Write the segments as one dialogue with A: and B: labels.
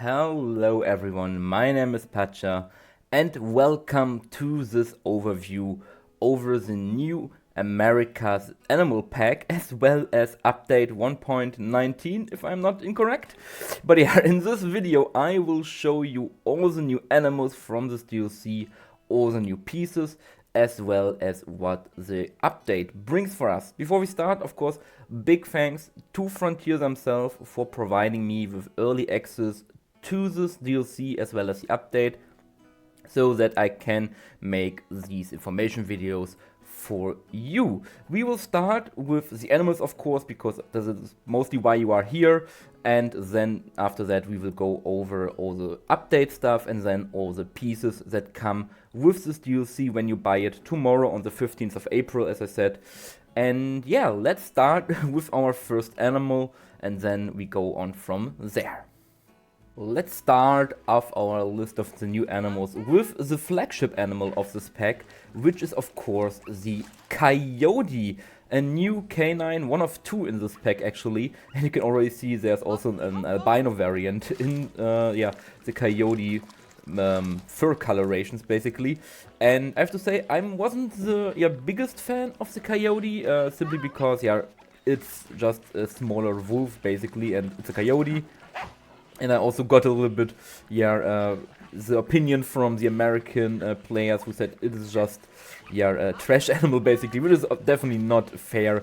A: Hello everyone, my name is Pacha and welcome to this overview over the new America's Animal Pack as well as update 1.19 if I'm not incorrect. But yeah, in this video I will show you all the new animals from this DLC, all the new pieces, as well as what the update brings for us. Before we start, of course, big thanks to Frontier themselves for providing me with early access to this DLC as well as the update, so that I can make these information videos for you. We will start with the animals, of course, because this is mostly why you are here, and then after that we will go over all the update stuff and then all the pieces that come with this DLC when you buy it tomorrow on the 15th of April, as I said. And yeah, let's start with our first animal and then we go on from there. Let's start off our list of the new animals with the flagship animal of this pack, which is of course the Coyote, a new canine, one of two in this pack actually, and you can already see there's also an albino variant in the Coyote fur colorations basically. And I have to say I wasn't the biggest fan of the Coyote, simply because it's just a smaller wolf basically, and it's a coyote. And I also got a little bit, the opinion from the American players who said it is just, a trash animal basically, which is definitely not fair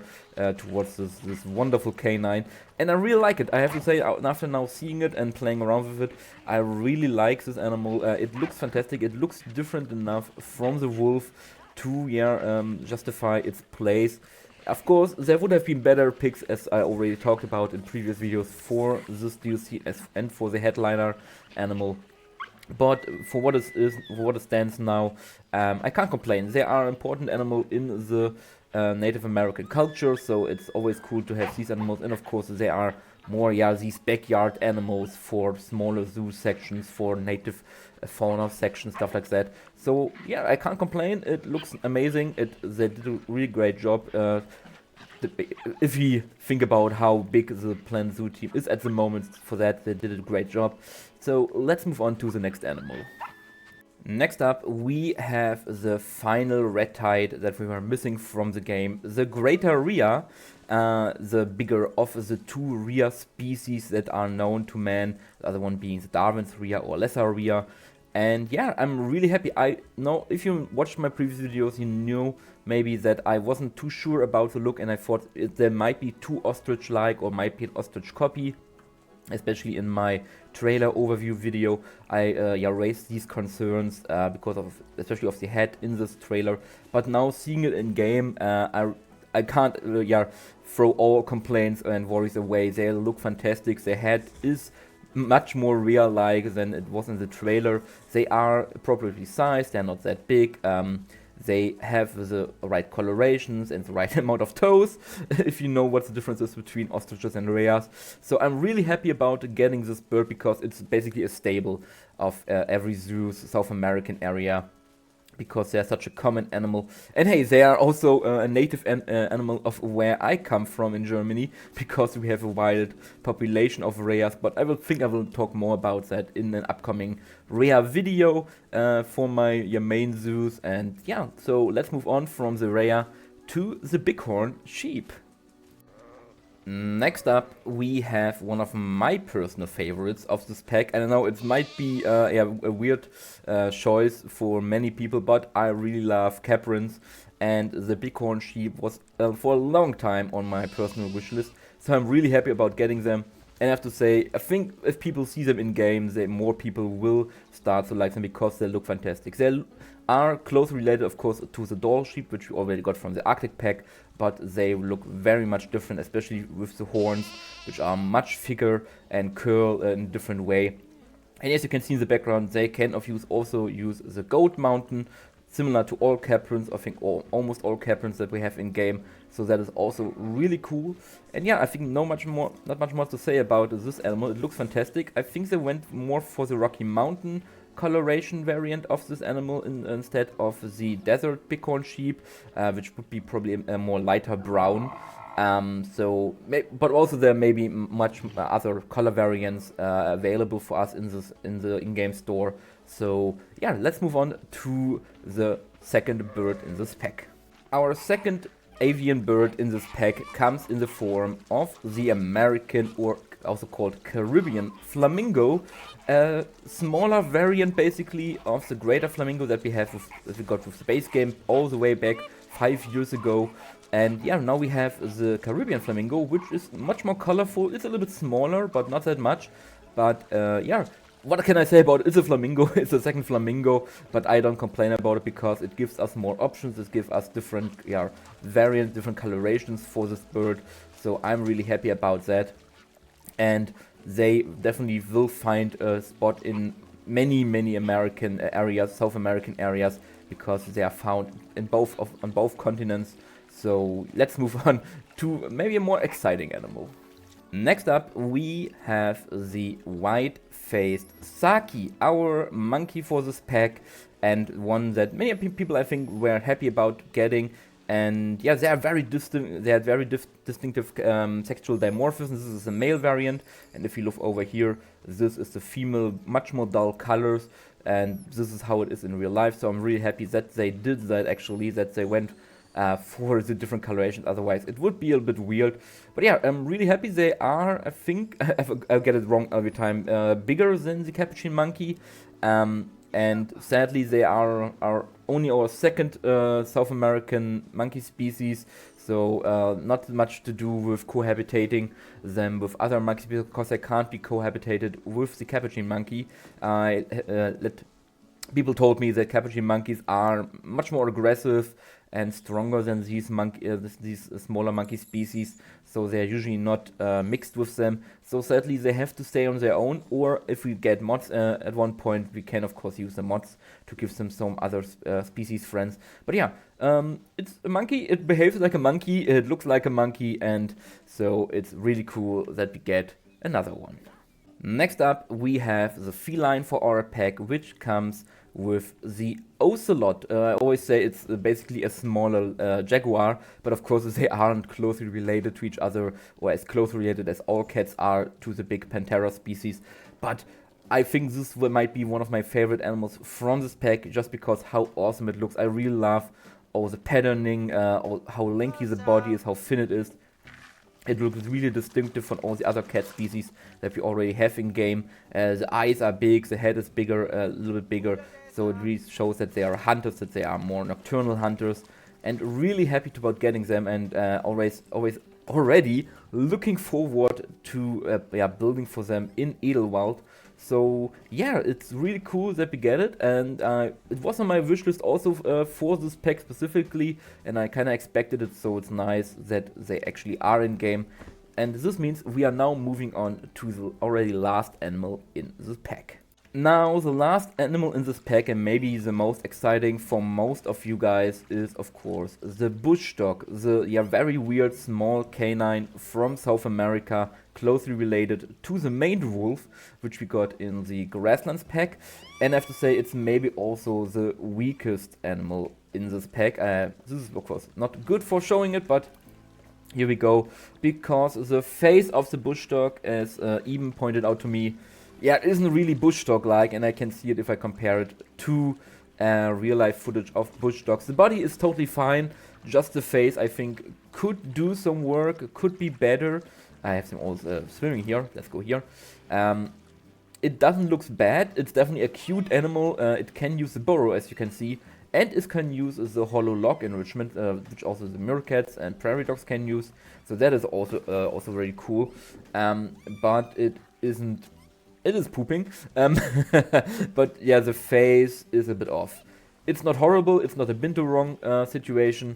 A: towards this wonderful canine. And I really like it, I have to say, after now seeing it and playing around with it, I really like this animal. It looks fantastic, it looks different enough from the wolf to, justify its place. Of course, there would have been better picks, as I already talked about in previous videos, for this DLC and for the headliner animal. But for what it stands now, I can't complain. They are an important animal in the Native American culture, so it's always cool to have these animals. And of course, they are more, these backyard animals for smaller zoo sections, for native fauna sections, stuff like that. So yeah, I can't complain. It looks amazing. They did a really great job. If we think about how big the Planet Zoo team is at the moment, for that they did a great job. So let's move on to the next animal. Next up, we have the final red tide that we were missing from the game, the greater Rhea, the bigger of the two Rhea species that are known to man, the other one being the Darwin's Rhea or lesser Rhea. And yeah, I'm really happy. I know if you watched my previous videos, you know maybe that I wasn't too sure about the look, and I thought there might be too ostrich-like or might be an ostrich copy. Especially in my trailer overview video, I raised these concerns because of, especially of the head in this trailer. But now seeing it in game, I can't throw all complaints and worries away. They look fantastic. Their head is much more real-like than it was in the trailer. They are appropriately sized. They're not that big. They have the right colorations and the right amount of toes, if you know what the difference is between ostriches and rheas. So I'm really happy about getting this bird because it's basically a staple of every zoo's South American area, because they're such a common animal. And hey, they are also a native animal of where I come from in Germany, because we have a wild population of Rheas. But I will talk more about that in an upcoming Rhea video for my main zoos. And yeah, so let's move on from the Rhea to the Bighorn Sheep. Next up, we have one of my personal favorites of this pack. And I know it might be a weird choice for many people, but I really love caprins, and the Bighorn Sheep was for a long time on my personal wish list. So I'm really happy about getting them. And I have to say, I think if people see them in game, more people will start to like them because they look fantastic. They are closely related, of course, to the doll sheep, which we already got from the Arctic pack, but they look very much different, especially with the horns, which are much thicker and curl in a different way. And as you can see in the background, they can also use the goat mountain, similar to all caprins, I think almost all caprins that we have in game. So that is also really cool. And yeah, I think not much more to say about this animal. It looks fantastic. I think they went more for the Rocky Mountain coloration variant of this animal instead of the desert Bighorn Sheep, which would be probably a more lighter brown. But also there may be much other color variants available for us in the in-game store. So yeah, let's move on to the second bird in this pack. Our second avian bird in this pack comes in the form of the American, or also called Caribbean Flamingo, a smaller variant basically of the greater flamingo that we got with the base game all the way back 5 years ago. And yeah, now we have the Caribbean Flamingo, which is much more colorful. It's a little bit smaller, but not that much. But yeah, what can I say about it? It's a flamingo, it's a second flamingo, but I don't complain about it because it gives us more options. It gives us different variants, different colorations for this bird. So I'm really happy about that. And they definitely will find a spot in many American areas, South American areas, because they are found in on both continents. So let's move on to maybe a more exciting animal. Next up we have the white-faced Saki, our monkey for this pack, and one that many people I think were happy about getting. And yeah, they are very distinct. They had very distinctive sexual dimorphism. This is a male variant, and if you look over here, this is the female, much more dull colors, and this is how it is in real life. So I'm really happy that they did that actually, that they went for the different colorations. Otherwise, it would be a bit weird. But yeah, I'm really happy. They are, I think, I get it wrong every time, bigger than the capuchin monkey. And sadly, they are only our second South American monkey species, so not much to do with cohabitating them with other monkeys, because they can't be cohabitated with the capuchin monkey. People told me that capuchin monkeys are much more aggressive and stronger than these smaller monkey species, so they're usually not mixed with them. So sadly, they have to stay on their own, or if we get mods at one point, we can of course use the mods to give them some other species friends. But yeah, it's a monkey, it behaves like a monkey, it looks like a monkey, and so it's really cool that we get another one. Next up, we have the feline for our pack, which comes with the Ocelot. I always say it's basically a smaller jaguar, but of course they aren't closely related to each other, or as closely related as all cats are to the big Panthera species. But I think this might be one of my favorite animals from this pack, just because how awesome it looks. I really love all the patterning, how lanky the body is, how thin it is. It looks really distinctive from all the other cat species that we already have in game. The eyes are big, the head is bigger, a little bit bigger. So it really shows that they are hunters, that they are more nocturnal hunters. And really happy about getting them, and already looking forward to building for them in Edelwald. So yeah, it's really cool that we get it, and it was on my wishlist also for this pack specifically, and I kind of expected it, so it's nice that they actually are in game. And this means we are now moving on to the already last animal in this pack. Now, the last animal in this pack, and maybe the most exciting for most of you guys, is of course the bush dog, the very weird small canine from South America, closely related to the maned wolf, which we got in the grasslands pack. And I have to say, it's maybe also the weakest animal in this pack. This is of course not good for showing it, but here we go, because the face of the bush dog, as even pointed out to me, it isn't really bush dog like, and I can see it if I compare it to real life footage of bush dogs. The body is totally fine, just the face I think could do some work, could be better. I have them all swimming here, let's go here. It doesn't look bad, it's definitely a cute animal. It can use the burrow, as you can see, and it can use the hollow log enrichment, which also the meerkats and prairie dogs can use. So that is also very cool, but it isn't. It is pooping, but yeah, the face is a bit off. It's not horrible, it's not a bintu wrong situation,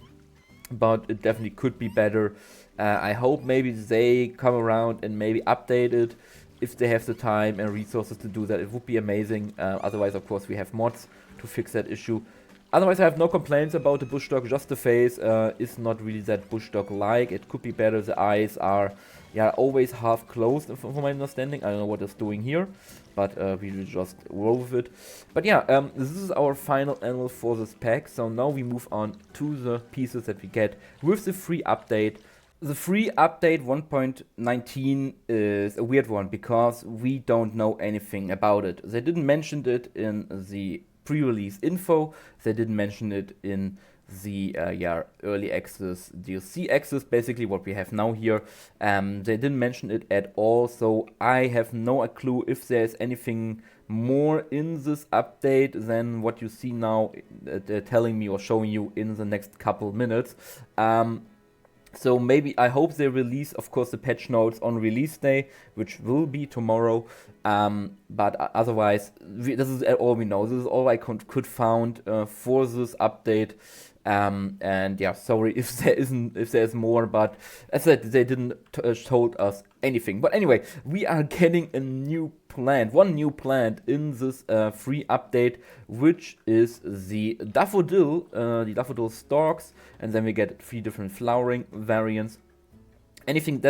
A: but it definitely could be better. I hope maybe they come around and maybe update it if they have the time and resources to do that. It would be amazing. Otherwise, of course, we have mods to fix that issue. Otherwise, I have no complaints about the bush dog, just the face is not really that bush dog-like. It could be better. The eyes are always half closed, from my understanding. I don't know what it's doing here, but we will just roll with it. But yeah, this is our final animal for this pack. So now we move on to the pieces that we get with the free update. The free update 1.19 is a weird one because we don't know anything about it. They didn't mention it in the pre-release info. They didn't mention it in the early access DLC access, basically what we have now here. They didn't mention it at all, so I have no clue if there's anything more in this update than what you see now telling me or showing you in the next couple minutes. So maybe, I hope they release, of course, the patch notes on release day, which will be tomorrow. But otherwise, this is all we know. This is all I could found for this update. And yeah, sorry if there's more, but as I said, they didn't told us anything. But anyway, we are getting one new plant in this free update, which is the daffodil stalks, and then we get 3 different flowering variants. Anything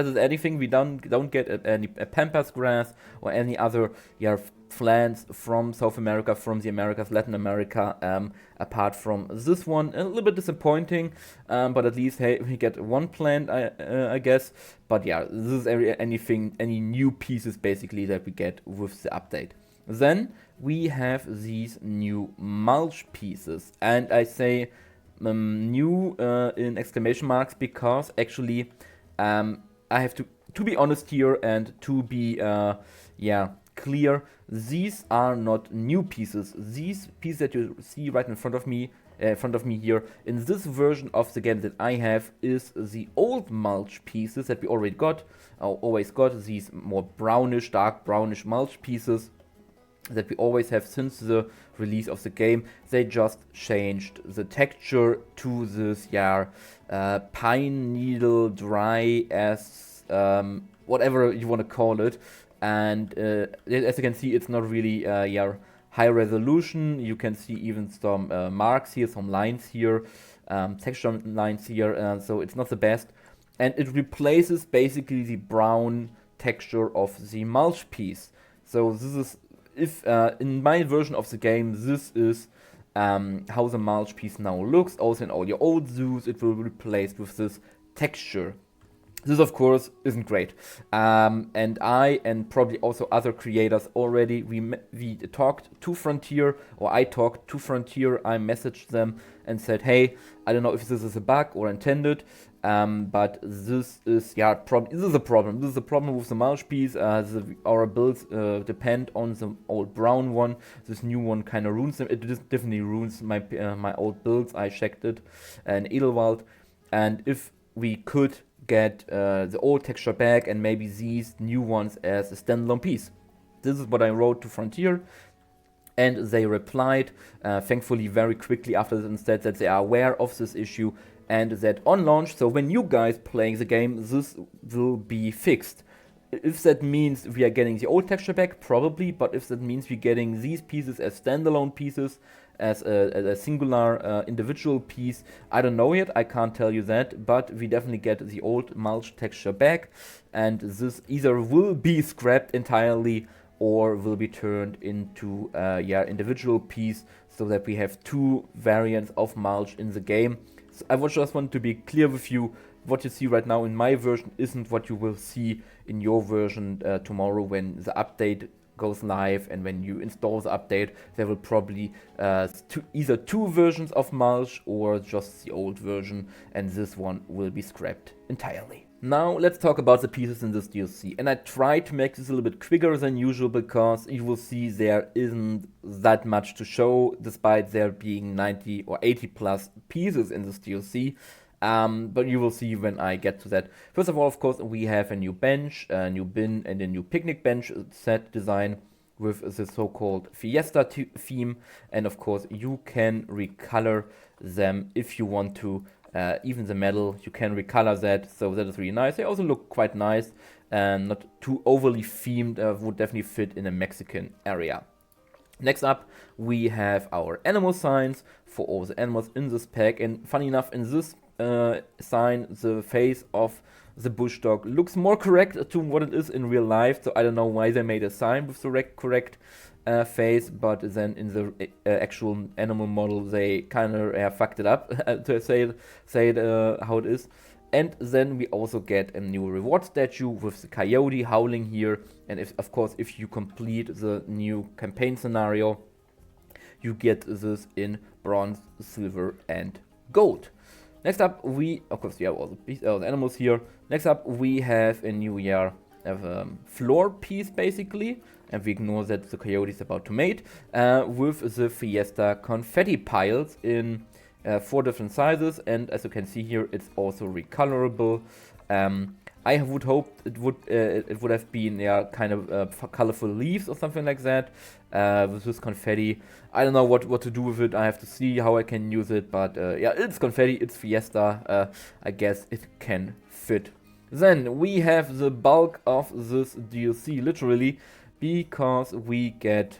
A: we don't get any pampas grass or any other plants from South America, from the Americas, Latin America, apart from this one. A little bit disappointing, but at least, hey, we get one plant, I guess. But yeah, this is any new pieces basically that we get with the update. Then we have these new mulch pieces, and I say new in exclamation marks because actually I have to be honest here and to be clear. These are not new pieces. These pieces that you see right in front of me here in this version of the game that I have is the old mulch pieces that we already got. Always got these more brownish, dark brownish mulch pieces that we always have since the release of the game. They just changed the texture to this pine needle dry as whatever you want to call it. And as you can see, it's not really high resolution. You can see even some marks here, some lines here, texture lines here, so it's not the best. And it replaces basically the brown texture of the mulch piece. So this is, if in my version of the game, this is how the mulch piece now looks. Also in all your old zoos, it will be replaced with this texture. This, of course, isn't great. And I, and probably also other creators already, we talked to Frontier, or I talked to Frontier. I messaged them and said, hey, I don't know if this is a bug or intended, but this is, this is a problem. This is a problem with the mulch piece. Our builds depend on the old brown one. This new one kind of ruins them. It definitely ruins my old builds. I checked it in Edelwald. And if we could get the old texture back and maybe these new ones as a standalone piece. This is what I wrote to Frontier, and they replied, thankfully very quickly after this, and said that they are aware of this issue and that on launch, so when you guys playing the game, this will be fixed. If that means we are getting the old texture back, probably, but if that means we're getting these pieces as standalone pieces, as a singular individual piece, I don't know yet, I can't tell you that, but we definitely get the old mulch texture back, and this either will be scrapped entirely or will be turned into individual piece, so that we have 2 variants of mulch in the game. So I just want to be clear with you, what you see right now in my version isn't what you will see in your version tomorrow when the update goes live, and when you install the update, there will probably either 2 versions of mulch or just the old version, and this one will be scrapped entirely. Now let's talk about the pieces in this DLC, and I tried to make this a little bit quicker than usual because you will see there isn't that much to show, despite there being 90 or 80 plus pieces in this DLC. But you will see when I get to that. First of all, of course, we have a new bench, a new bin, and a new picnic bench set design with the so-called Fiesta theme. And of course, you can recolor them if you want to. Even the metal, you can recolor that, so that is really nice. They also look quite nice and not too overly themed, would definitely fit in a Mexican area. Next up, we have our animal signs for all the animals in this pack, and funny enough, in this sign, the face of the bush dog looks more correct to what it is in real life, so I don't know why they made a sign with the correct face, but then in the actual animal model they kind of fucked it up to say it how it is. And then we also get a new reward statue with the Coyote howling here. And of course, if you complete the new campaign scenario, you get this in bronze, silver, and gold. Next up, of course, we have all the animals here. Next up, we have a new floor piece, basically. And we ignore that the Coyote is about to mate. With the Fiesta confetti piles in 4 different sizes. And as you can see here, it's also recolorable. I would hope it would have been kind of colorful leaves or something like that with this confetti. I don't know what to do with it. I have to see how I can use it, but yeah, it's confetti, it's Fiesta. I guess it can fit. Then we have the bulk of this DLC, literally, because we get,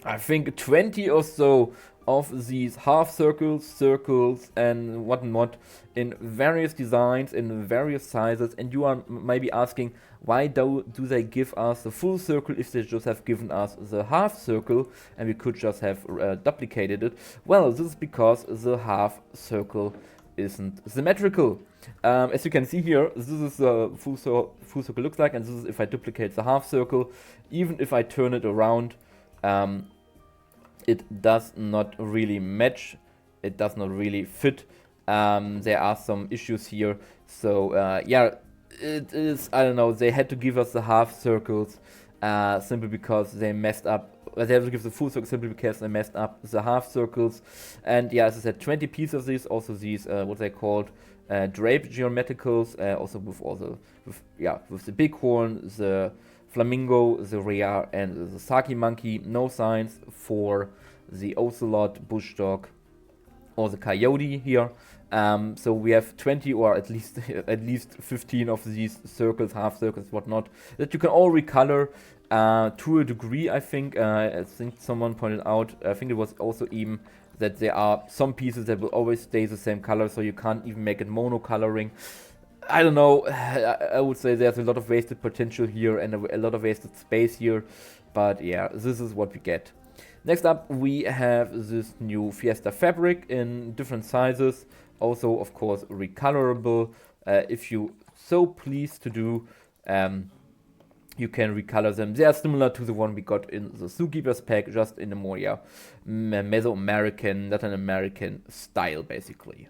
A: I think, 20 or so of these half circles, circles, and whatnot in various designs, in various sizes. And you are maybe asking, why do they give us the full circle if they just have given us the half circle and we could just have duplicated it? Well, this is because the half circle isn't symmetrical. As you can see here, this is the full circle looks like, and this is if I duplicate the half circle. Even if I turn it around, it does not really match, it does not really fit. There are some issues here, so yeah, it is, I don't know, they had to give us the half circles simply because they messed up. They have to give the full circle simply because they messed up the half circles. And yeah, as I said, 20 pieces of these, also these what they called drape geometricals, also with the Bighorn, the Flamingo, the Rhea, and the Saki monkey. No signs for the Ocelot, bush dog, or the Coyote here. So we have 20 or at least 15 of these circles, half circles, whatnot, that you can all recolor to a degree. I think someone pointed out, I think it was also even that there are some pieces that will always stay the same color, so you can't even make it monocoloring. I don't know, I would say there's a lot of wasted potential here and a lot of wasted space here, but yeah, this is what we get. Next up, we have this new Fiesta fabric in different sizes, also of course recolorable. If you so please to do, you can recolor them. They are similar to the one we got in the Zookeepers pack, just in a more Mesoamerican, Latin American style, basically.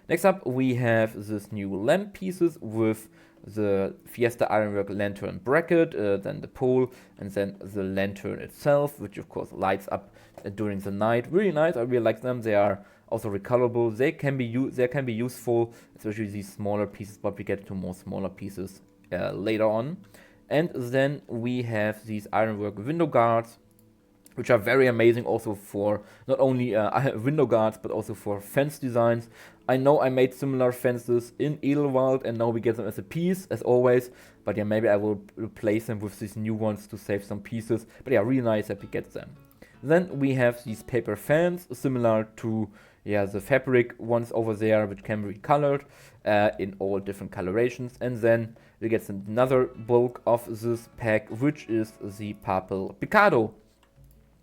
A: Next up, we have this new lamp pieces with the Fiesta Ironwork lantern bracket, then the pole, and then the lantern itself, which of course lights up during the night. Really nice. I really like them. They are also recolorable. They can be useful, especially these smaller pieces, but we get to more smaller pieces later on. And then we have these ironwork window guards, which are very amazing also for not only window guards, but also for fence designs. I know I made similar fences in Edelwald, and now we get them as a piece, as always. But yeah, maybe I will replace them with these new ones to save some pieces. But yeah, really nice that we get them. Then we have these paper fans, similar to the fabric ones over there, which can be colored in all different colorations. And then we get another bulk of this pack, which is the purple picado,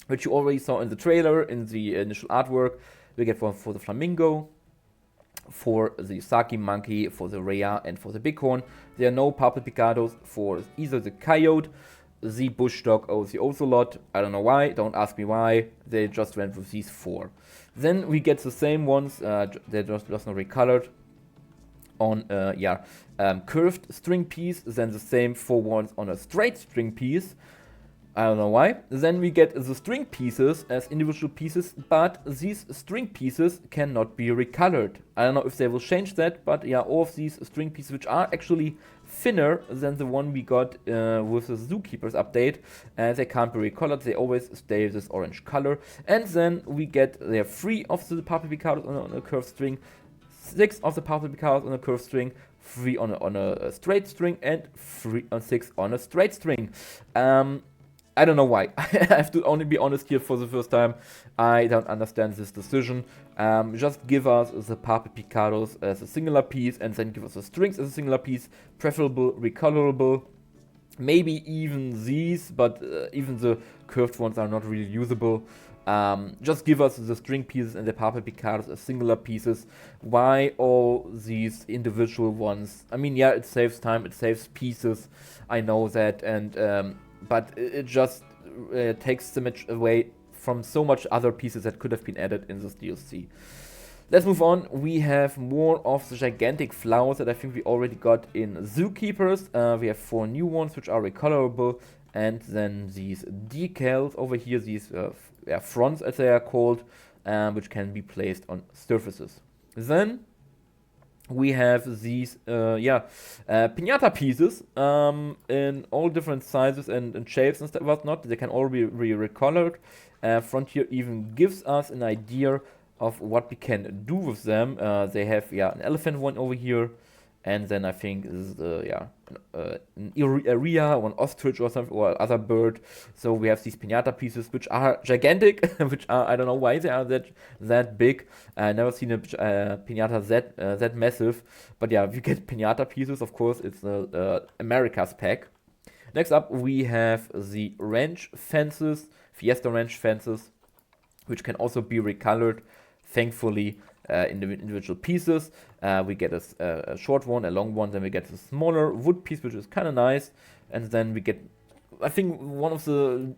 A: which you already saw in the trailer, in the initial artwork. We get one for the Flamingo, for the Saki monkey, for the Rhea, and for the Bighorn. There are no purple picados for either the Coyote, the bush dog, or the Ocelot. I don't know why, don't ask me why, they just went with these 4. Then we get the same ones, they're just not recolored, on curved string piece, then the same 4 ones on a straight string piece. I don't know why. Then we get the string pieces as individual pieces, but these string pieces cannot be recolored. I don't know if they will change that, but yeah, all of these string pieces, which are actually thinner than the one we got with the Zookeepers update, they can't be recolored. They always stay this orange color. And then we get 3 of the purple picados on a curved string, 6 of the purple picados on a curved string, 3 on a straight string, and 6 on a straight string. I don't know why. I have to only be honest here for the first time. I don't understand this decision. Just give us the purple picados as a singular piece, and then give us the strings as a singular piece, preferable, recolorable. Maybe even these, but even the curved ones are not really usable. Just give us the string pieces and the papa picados as singular pieces. Why all these individual ones? I mean, yeah, it saves time, it saves pieces, I know that, and but it just takes so much away from so much other pieces that could have been added in this DLC. Let's move on. We have more of the gigantic flowers that I think we already got in Zookeepers. We have 4 new ones which are recolorable, and then these decals over here, these fronts as they are called, which can be placed on surfaces. Then we have these piñata pieces in all different sizes and shapes and stuff whatnot. They can all be recolored. Frontier even gives us an idea of what we can do with them. They have an elephant one over here, and then I think this is an Rhea or an ostrich or something, or other bird. So we have these piñata pieces which are gigantic, which are, I don't know why they are that big. I never seen a piñata that massive, but yeah, we get piñata pieces. Of course, it's the America's pack. Next up, we have the ranch fences, Fiesta ranch fences, which can also be recolored, thankfully, in the individual pieces. We get a short one, a long one, then we get a smaller wood piece, which is kind of nice, and then we get, I think, one of the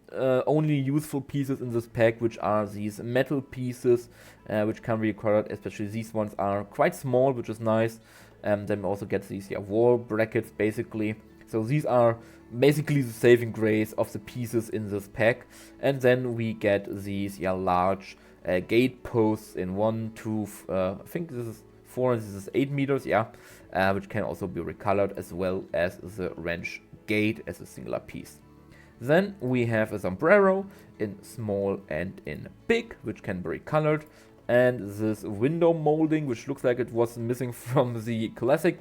A: only useful pieces in this pack, which are these metal pieces, which can be recolored. Especially these ones are quite small, which is nice. Then we also get these wall brackets, basically. So these are basically the saving grace of the pieces in this pack. And then we get these large gate posts in 1, 2, I think this is 4 and this is 8 meters, which can also be recolored, as well as the ranch gate as a singular piece. Then we have a sombrero in small and in big, which can be recolored, and this window molding, which looks like it was missing from the classic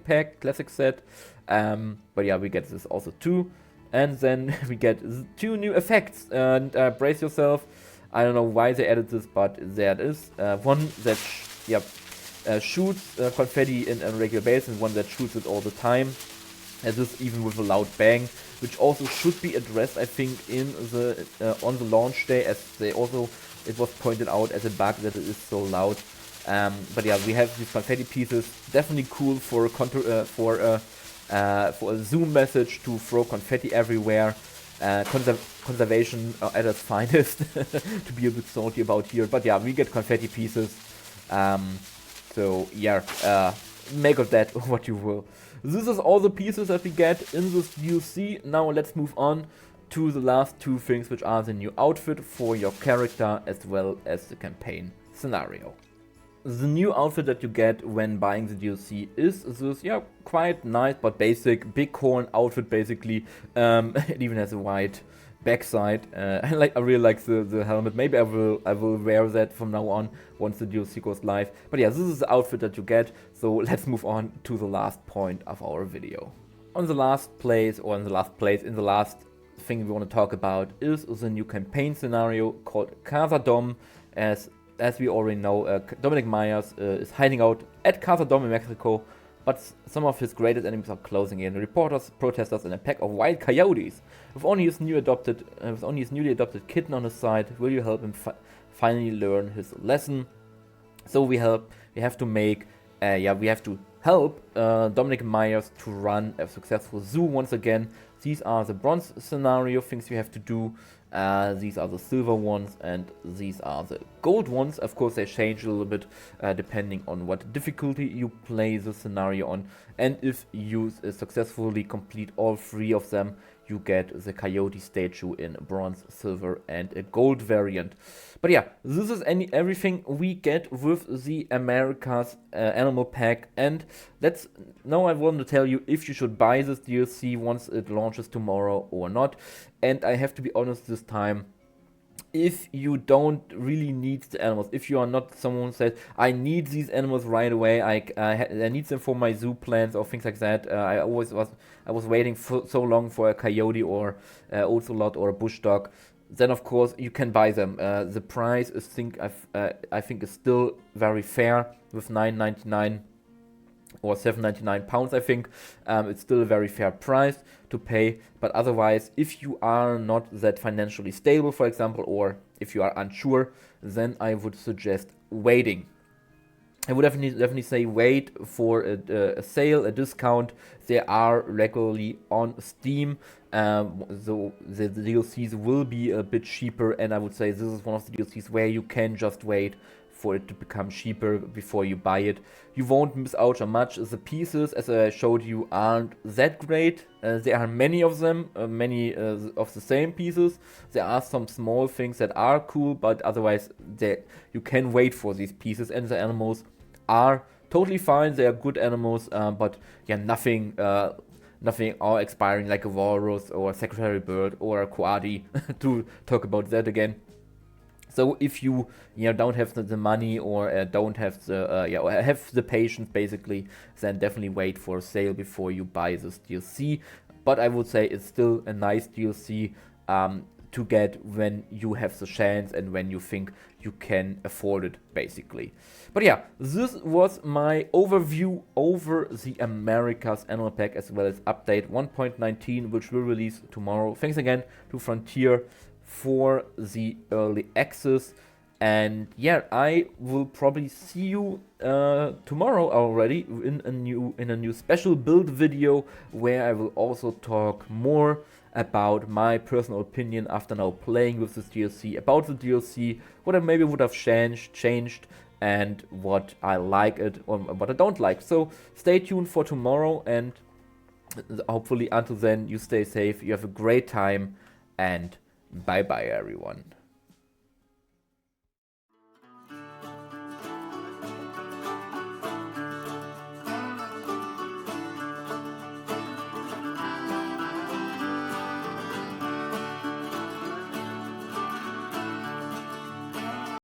A: set, but yeah, we get this also too. And then we get 2 new effects, and brace yourself. I don't know why they added this, but there it is. One that shoots confetti in a regular basis, and one that shoots it all the time. And this even with a loud bang, which also should be addressed, I think, in the on the launch day, as it was pointed out as a bug that it is so loud. But yeah, we have these confetti pieces, definitely cool for a Zoom message to throw confetti everywhere. Conservation at its finest, to be a bit salty about here. But yeah, we get confetti pieces. So yeah, make of that what you will. This is all the pieces that we get in this DLC. Now let's move on to the last 2 things, which are the new outfit for your character as well as the campaign scenario. The new outfit that you get when buying the DLC is this, quite nice but basic Bighorn outfit, basically. It even has a white backside. I really like the helmet. Maybe I will wear that from now on once the DLC goes live. But yeah, this is the outfit that you get. So let's move on to the last point of our video. In the last thing we want to talk about is the new campaign scenario called Casa Dom. As we already know, Dominic Myers is hiding out at Casa Dom in Mexico, but some of his greatest enemies are closing in. Reporters, protesters, and a pack of wild coyotes. With only his newly adopted kitten on his side, will you help him finally learn his lesson? So we have to help Dominic Myers to run a successful zoo once again. These are the bronze scenario things you have to do. These are the silver ones, and these are the gold ones. Of course, they change a little bit depending on what difficulty you play the scenario on. And if you successfully complete all 3 of them, you get the coyote statue in bronze, silver, and a gold variant. But yeah, this is everything we get with the America's Animal Pack. And now I want to tell you if you should buy this DLC once it launches tomorrow or not. And I have to be honest this time. If you don't really need the animals, if you are not someone who says, I need these animals right away, I need them for my zoo plans or things like that. I was waiting so long for a coyote or Ocelot or a bush dog. Then of course you can buy them. The price is I think is still very fair with $9.99. or 7.99 pounds, I think. It's still a very fair price to pay, but otherwise, if you are not that financially stable, for example, or if you are unsure, then I would suggest waiting. I would definitely say wait for a sale, a discount. They are regularly on Steam, so the DLCs will be a bit cheaper, and I would say this is one of the DLCs where you can just wait for it to become cheaper before you buy it. You won't miss out on much. The pieces, as I showed you, aren't that great. There are many of them, many of the same pieces. There are some small things that are cool, but otherwise you can wait for these pieces, and the animals are totally fine. They are good animals, but yeah, nothing are expiring like a walrus or a secretary bird or a coyote to talk about that again. So if you don't have the money or don't have the or have the patience basically, then definitely wait for a sale before you buy this DLC. But I would say it's still a nice DLC to get when you have the chance and when you think you can afford it basically. But yeah, this was my overview over the America's Animal Pack as well as update 1.19, which will release tomorrow. Thanks again to Frontier for the early access, and yeah, I will probably see you tomorrow already in a new special build video where I will also talk more about my personal opinion after now playing with this DLC, about the DLC, what I maybe would have changed and what I like it or what I don't like. So stay tuned for tomorrow, and hopefully until then you stay safe, you have a great time, and bye bye everyone.